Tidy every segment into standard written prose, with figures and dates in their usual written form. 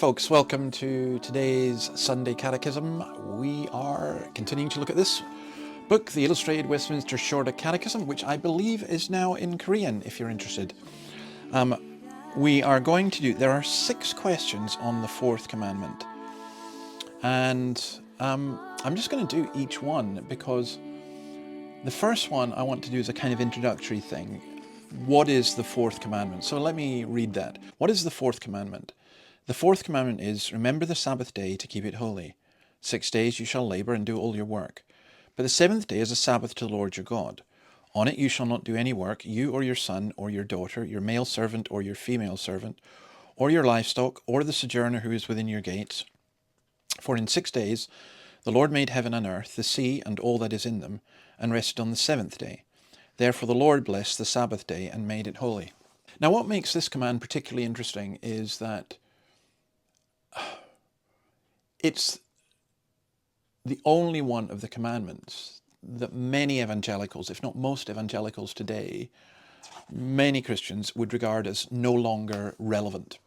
folks, welcome to today's Sunday Catechism. We are continuing to look at this book, the Illustrated Westminster Shorter Catechism, which I believe is now in Korean, if you're interested. We are going to do, there are 6 questions on the 4th commandment. And I'm just going to do each one because the first one I want to do is a kind of introductory thing. What is the 4th commandment? So let me read that. What is the 4th commandment? The 4th commandment is, remember the Sabbath day to keep it holy. 6 days you shall labour and do all your work. But the 7th day is a Sabbath to the Lord your God. On it you shall not do any work, you or your son or your daughter, your male servant or your female servant, or your livestock, or the sojourner who is within your gates. For in 6 days the Lord made heaven and earth, the sea and all that is in them, and rested on the 7th day. Therefore the Lord blessed the Sabbath day and made it holy. Now what makes this command particularly interesting is that it's the only one of the commandments that many evangelicals, if not most evangelicals today, many Christians would regard as no longer relevant.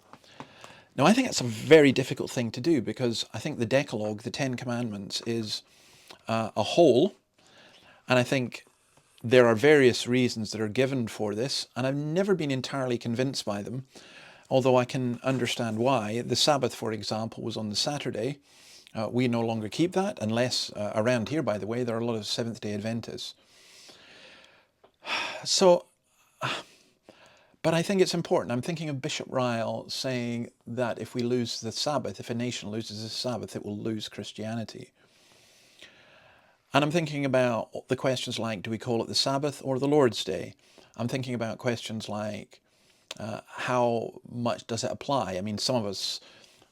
Now I think that's a very difficult thing to do because I think the Decalogue, the 10 Commandments, is a whole, and I think there are various reasons that are given for this, and I've never been entirely convinced by them, although I can understand why. The Sabbath, for example, was on the Saturday. We no longer keep that, unless, around here, by the way, there are a lot of Seventh-day Adventists. So, but I think it's important. I'm thinking of Bishop Ryle saying that if we lose the Sabbath, if a nation loses the Sabbath, it will lose Christianity. And I'm thinking about the questions like, do we call it the Sabbath or the Lord's Day? I'm thinking about questions like, how much does it apply? I mean, some of us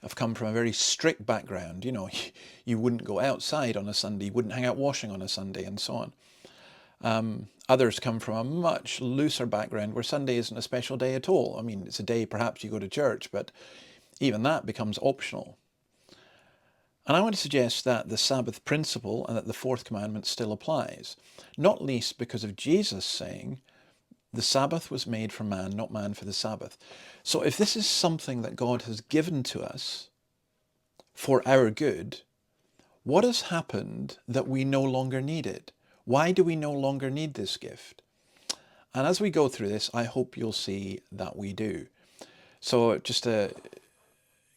have come from a very strict background. You know, you wouldn't go outside on a Sunday, you wouldn't hang out washing on a Sunday, and so on. Others come from a much looser background where Sunday isn't a special day at all. I mean, it's a day perhaps you go to church, but even that becomes optional. And I want to suggest that the Sabbath principle and that the 4th commandment still applies, not least because of Jesus saying, the Sabbath was made for man, not man for the Sabbath. So if this is something that God has given to us for our good, what has happened that we no longer need it? Why do we no longer need this gift? And as we go through this, I hope you'll see that we do. So just to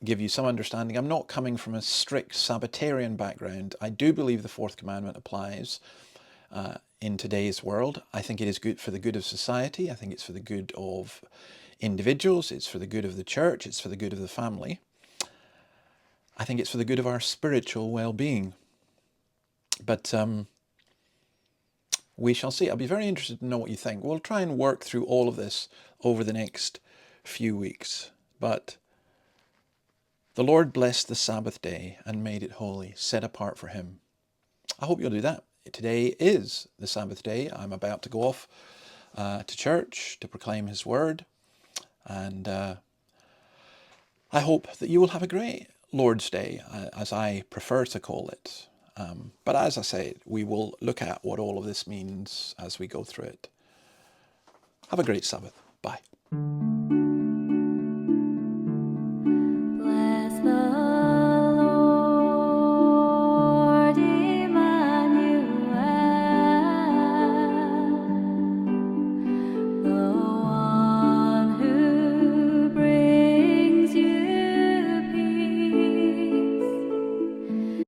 give you some understanding, I'm not coming from a strict Sabbatarian background. I do believe the 4th commandment applies in today's world. I think it is good for the good of society. I think it's for the good of individuals. It's for the good of the church. It's for the good of the family. I think it's for the good of our spiritual well-being. But we shall see. I'll be very interested to know what you think. We'll try and work through all of this over the next few weeks. But the Lord blessed the Sabbath day and made it holy, set apart for him. I hope you'll do that. Today is the Sabbath day. I'm about to go off to church to proclaim his word. And I hope that you will have a great Lord's Day, as I prefer to call it. But as I say, we will look at what all of this means as we go through it. Have a great Sabbath. Bye.